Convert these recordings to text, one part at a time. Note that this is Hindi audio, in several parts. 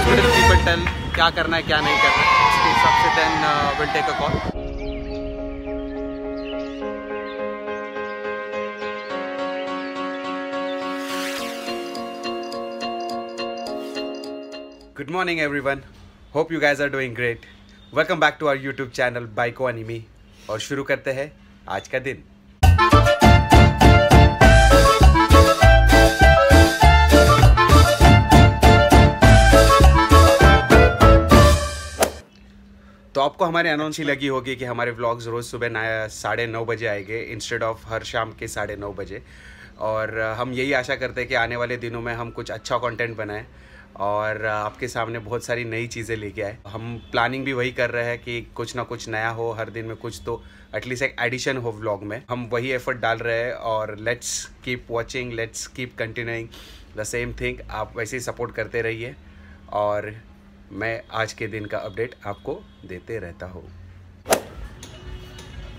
हॉस्पिटल पीपल टेल क्या करना है क्या नहीं करना है, उसके हिसाब से then will take a call. Good morning everyone. Hope you guys are doing great. Welcome back to our YouTube channel बाइको एनिमी और शुरू करते हैं आज का दिन। तो आपको हमारे अनाउंस ही लगी होगी कि हमारे व्लॉग्स रोज़ सुबह 9:30 बजे आएंगे इंस्टेड ऑफ हर शाम के 9:30 बजे। और हम यही आशा करते हैं कि आने वाले दिनों में हम कुछ अच्छा कंटेंट बनाएं और आपके सामने बहुत सारी नई चीज़ें लेके आए। हम प्लानिंग भी वही कर रहे हैं कि कुछ ना कुछ नया हो, हर दिन में कुछ तो एटलीस्ट एक एडिशन हो व्लॉग में। हम वही एफर्ट डाल रहे हैं और let's keep watching, let's keep continuing the same thing. आप वैसे ही सपोर्ट करते रहिए और मैं आज के दिन का अपडेट आपको देते रहता हूँ।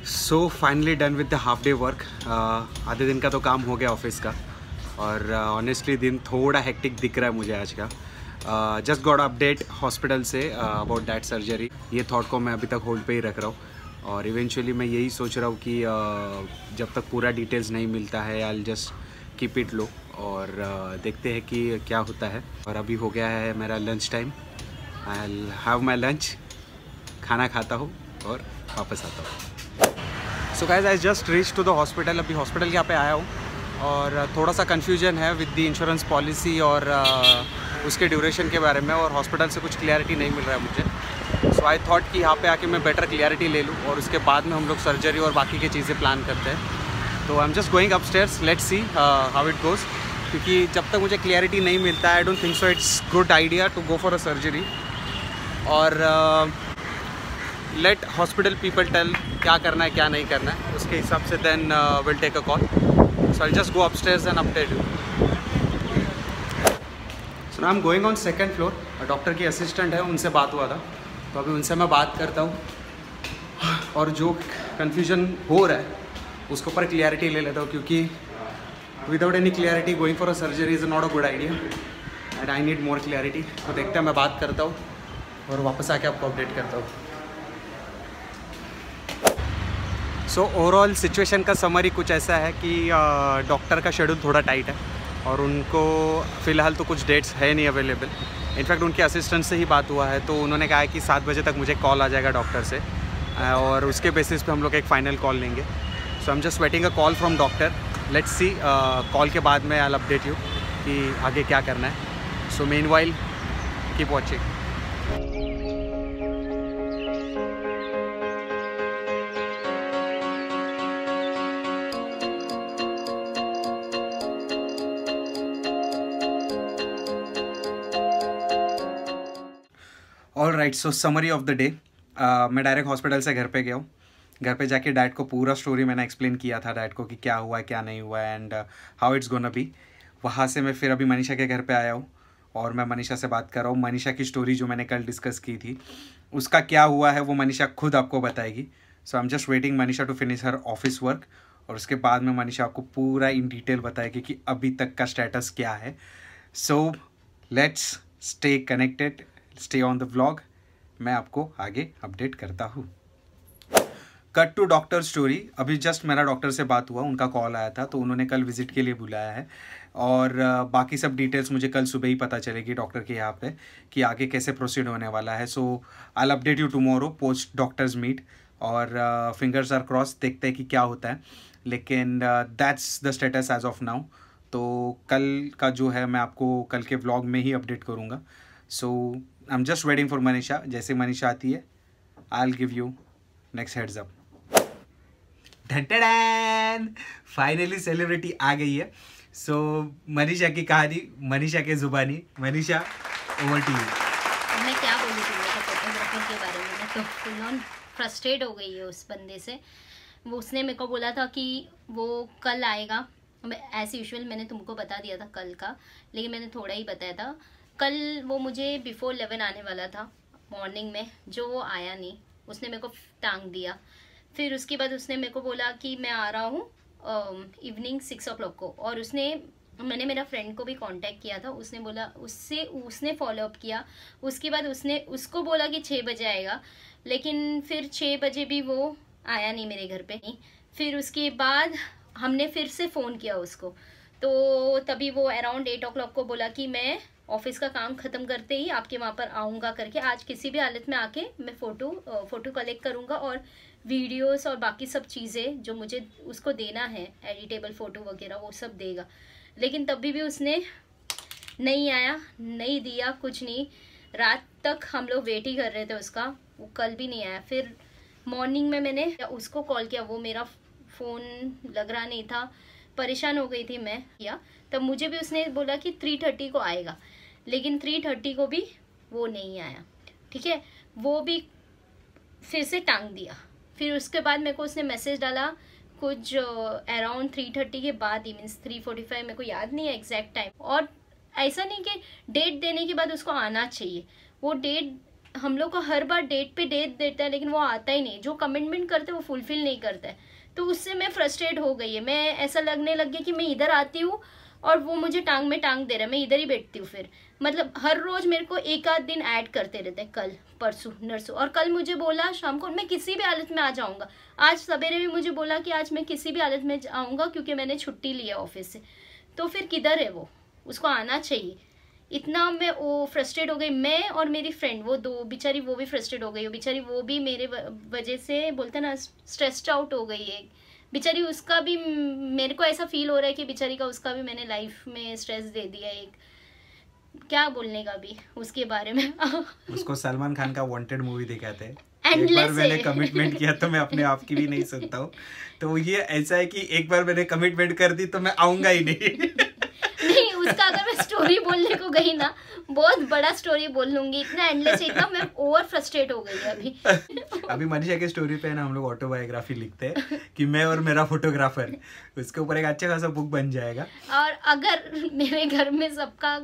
So finally done with the half day work. आधे दिन का तो काम हो गया ऑफिस का और ऑनेस्टली दिन थोड़ा हेक्टिक दिख रहा है मुझे आज का। Just got update hospital say about that surgery. ये थॉट को मैं अभी तक होल्ड पे ही रख रहा हूँ और इवेंचुअली मैं यही सोच रहा हूँ कि जब तक पूरा डिटेल्स नहीं मिलता है आई जस्ट कीप इट लो और देखते हैं कि क्या होता है। और अभी हो गया है मेरा lunch time. I will have my lunch, खाना खाता हूँ और वापस आता हूँ। So guys I just reach to the hospital. अभी हॉस्पिटल के यहाँ पे आया हूँ और थोड़ा सा कन्फ्यूजन है विद द इंश्योरेंस पॉलिसी और उसके ड्यूरेशन के बारे में और हॉस्पिटल से कुछ क्लैरिटी नहीं मिल रहा है मुझे। सो आई थॉट कि यहाँ पे आके मैं बेटर क्लैरिटी ले लूँ और उसके बाद में हम लोग सर्जरी और बाकी की चीज़ें प्लान करते हैं। तो I am just going upstairs, let's see how it goes. क्योंकि जब तक मुझे क्लैरिटी नहीं मिलता है I don't think so it's good idea to go for a surgery. और लेट हॉस्पिटल पीपल टेल क्या करना है क्या नहीं करना है, उसके हिसाब से then will take a call. So I'll just go upstairs and update you. So now I'm going on second floor. Doctor की असिस्टेंट है, उनसे बात हुआ था तो अभी उनसे मैं बात करता हूँ और जो कन्फ्यूजन हो रहा है उसके ऊपर क्लियरिटी ले लेता हूँ। क्योंकि without any clarity going for a surgery is not a good idea and I need more clarity. तो देखते हैं, मैं बात करता हूँ और वापस आके आपको अपडेट करता हूँ। सो ओवरऑल सिचुएशन का समरी कुछ ऐसा है कि डॉक्टर का शेड्यूल थोड़ा टाइट है और उनको फ़िलहाल तो कुछ डेट्स है नहीं अवेलेबल। इनफैक्ट उनके असिस्टेंट से ही बात हुआ है तो उन्होंने कहा है कि 7 बजे तक मुझे कॉल आ जाएगा डॉक्टर से और उसके बेसिस पे हम लोग एक फ़ाइनल कॉल लेंगे। So I am just waiting a call from doctor. Let's see call के बाद में आई विल अपडेट यू कि आगे क्या करना है। So meanwhile keep watching. All right, so summary of the day. मैं डायरेक्ट हॉस्पिटल से घर पे गया हूँ। घर पे जाके डैड को पूरा स्टोरी मैंने एक्सप्लेन किया था डैड को कि क्या हुआ है क्या नहीं हुआ है and how it's gonna be. वहाँ से मैं फिर अभी मनीषा के घर पे आया हूँ और मैं मनीषा से बात कर रहा हूँ। मनीषा की स्टोरी जो मैंने कल डिस्कस की थी उसका क्या हुआ है वो मनीषा खुद आपको बताएगी। So I am just waiting Manisha to finish her office work और उसके बाद में मनीषा आपको पूरा इन डिटेल बताएगी कि अभी तक का स्टेटस क्या है। So let's stay connected, stay on the vlog. मैं आपको आगे अपडेट करता हूँ। Cut to doctor story. अभी जस्ट मेरा डॉक्टर से बात हुआ, उनका कॉल आया था तो उन्होंने कल विजिट के लिए बुलाया है और बाकी सब डिटेल्स मुझे कल सुबह ही पता चलेगी डॉक्टर के यहाँ पे कि आगे कैसे प्रोसीड होने वाला है। So I will update you tomorrow post doctors meet और फिंगर्स आर क्रॉस, देखते हैं कि क्या होता है। लेकिन that's the status as of now. तो कल का जो है मैं आपको कल के व्लॉग में ही अपडेट करूँगा। So I am just waiting for Manisha. जैसे मनीषा आती है I will give you next heads up. Finally celebrity आ गई है। सो मनीषा की कहानी मनीषा के जुबानी। Manisha over to you. मैं क्या बोलूँ फोटोग्राफर के बारे में, तो फुल ऑन फ्रस्ट्रेट हो गई है उस बंदे से। वो उसने मेरे को बोला था कि वो कल आएगा। एज यूजुअल मैंने तुमको बता दिया था कल का, लेकिन मैंने थोड़ा ही बताया था। कल वो मुझे बिफोर 11 आने वाला था मॉर्निंग में, जो वो आया नहीं। उसने मेरे को टांग दिया। फिर उसके बाद उसने मेरे को बोला कि मैं आ रहा हूँ इवनिंग 6 o'clock को, और उसने मैंने मेरा फ्रेंड को भी कांटेक्ट किया था, उसने बोला, उसने फॉलो अप किया। उसके बाद उसको बोला कि 6 बजे आएगा, लेकिन फिर 6 बजे भी वो आया नहीं मेरे घर पे। फिर उसके बाद हमने फिर से फ़ोन किया उसको, तो तभी वो अराउंड 8 o'clock को बोला कि मैं ऑफिस का काम ख़त्म करते ही आपके वहाँ पर आऊँगा करके। आज किसी भी हालत में आके मैं फ़ोटो कलेक्ट करूँगा और वीडियोस और बाकी सब चीज़ें जो मुझे उसको देना है, एडिटेबल फ़ोटो वगैरह, वो सब देगा। लेकिन तभी भी उसने नहीं आया, नहीं दिया, कुछ नहीं। रात तक हम लोग वेट ही कर रहे थे उसका, वो कल भी नहीं आया। फिर मॉर्निंग में मैंने उसको कॉल किया, वो मेरा फ़ोन लग रहा नहीं था, परेशान हो गई थी मैं किया। तब मुझे भी उसने बोला कि 3:30 को आएगा, लेकिन 3:30 को भी वो नहीं आया। ठीक है, वो भी फिर से टांग दिया। फिर उसके बाद मेरे को उसने मैसेज डाला कुछ अराउंड 3:30 के बाद ही, मीन्स 3:45, मेरे को याद नहीं है एग्जैक्ट टाइम। और ऐसा नहीं कि डेट देने के बाद उसको आना चाहिए, वो डेट हम लोग को हर बार डेट पे डेट देता है, लेकिन वो आता ही नहीं। जो कमिटमेंट करते हैं वो फुलफिल नहीं करता है। तो उससे मैं फ्रस्ट्रेट हो गई है। मैं ऐसा लगने लग गया कि मैं इधर आती हूँ और वो मुझे टांग में टांग दे रहा है, मैं इधर ही बैठती हूँ। फिर मतलब हर रोज मेरे को एक आध दिन ऐड करते रहते हैं, कल परसों नरसों। और कल मुझे बोला शाम को मैं किसी भी हालत में आ जाऊँगा। आज सवेरे भी मुझे बोला कि आज मैं किसी भी हालत में आऊँगा क्योंकि मैंने छुट्टी ली है ऑफिस से। तो फिर किधर है वो, उसको आना चाहिए। इतना मैं वो फ्रस्ट्रेट हो गई, मैं और मेरी फ्रेंड, वो दो बेचारी, वो भी फ्रस्ट्रेट हो गई। वो बेचारी, वो भी मेरे वजह से बोलते ना स्ट्रेस्ड आउट हो गई है बेचारी। उसका भी मेरे को ऐसा फील हो रहा है कि बेचारी का, उसका भी मैंने लाइफ में स्ट्रेस दे दिया एक, क्या बोलने का भी उसके बारे में। उसको सलमान खान का वांटेड मूवी दिखाते हैं। Endless एक बार मैंने है। कमिटमेंट किया तो मैं अपने आप की भी नहीं सुनता हूँ। तो ये ऐसा है कि एक बार मैंने कमिटमेंट कर दी तो मैं आऊंगा ही नहीं। नहीं, उसका अगर मैं स्टोरी बोलने को गई ना, बहुत बड़ा स्टोरी बोल लूंगी। इतना एंडलेस, इतना मैं ओवर फ्रस्ट्रेट हो गई अभी। अभी मनीषा के स्टोरी पे ना हम लोग ऑटोबायोग्राफी लिखते हैं कि मैं और मेरा फोटोग्राफर, उसके ऊपर एक अच्छा खासा बुक बन जाएगा। और अगर मेरे घर में सबका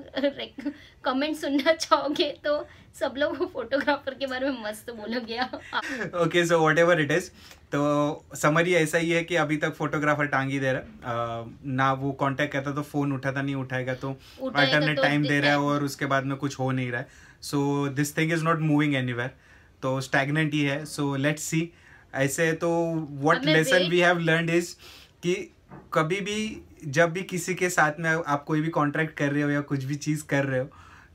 कमेंट सुनना चाहोगे तो सब लोग फोटोग्राफर के बारे में मस्त बोलोगे। Okay, so what ever it is, तो समरी ऐसा ही है कि अभी तक फोटोग्राफर टांग ही दे रहा ना। वो कांटेक्ट करता तो फोन उठाता नहीं, उठाएगा तो अल्टरनेट टाइम दे रहा है और उसके बाद में कुछ हो नहीं रहा है। So this thing is not moving anywhere, तो स्टैग्नेंट ही है। So let's see. ऐसे तो what lesson we have learned is कि कभी भी जब भी किसी के साथ में आप कोई भी कॉन्ट्रैक्ट कर रहे हो या कुछ भी चीज़ कर रहे हो,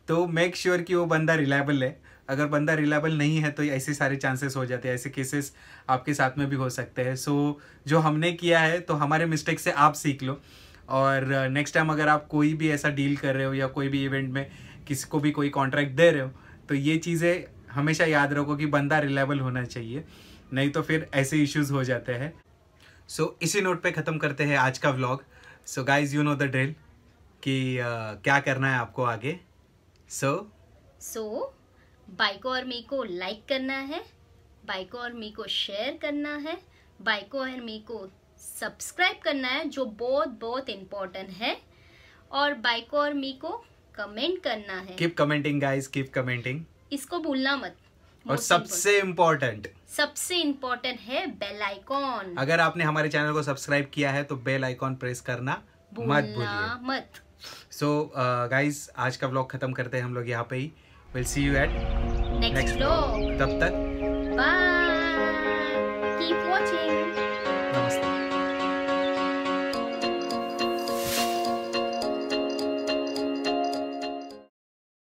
तो मेक श्योर कि वो बंदा रिलायबल है। अगर बंदा रिलायबल नहीं है तो ऐसे सारे चांसेस हो जाते हैं, ऐसे केसेस आपके साथ में भी हो सकते हैं। सो जो हमने किया है, तो हमारे मिस्टेक से आप सीख लो। और नेक्स्ट टाइम अगर आप कोई भी ऐसा डील कर रहे हो या कोई भी इवेंट में किसी को भी कोई कॉन्ट्रैक्ट दे रहे हो, तो ये चीज़ें हमेशा याद रखो कि बंदा रिलायबल होना चाहिए, नहीं तो फिर ऐसे इश्यूज़ हो जाते हैं। सो इसी नोट पे ख़त्म करते हैं आज का vlog. So guys, you know the drill कि क्या करना है आपको आगे। सो बाइको और मी को लाइक करना है, बाइको और मी को शेयर करना है, बाइको और मी को सब्सक्राइब करना है, जो बहुत बहुत इम्पोर्टेंट है, और बाइको और मी को कमेंट करना है। Keep commenting guys, keep commenting, इसको भूलना मत। और सबसे इम्पोर्टेंट है बेल आइकॉन। अगर आपने हमारे चैनल को सब्सक्राइब किया है तो बेल आइकॉन प्रेस करना मत भूलिए। सो गाइज, आज का व्लॉग खत्म करते हैं हम लोग यहाँ पे ही। Will see you at next vlog. तब तक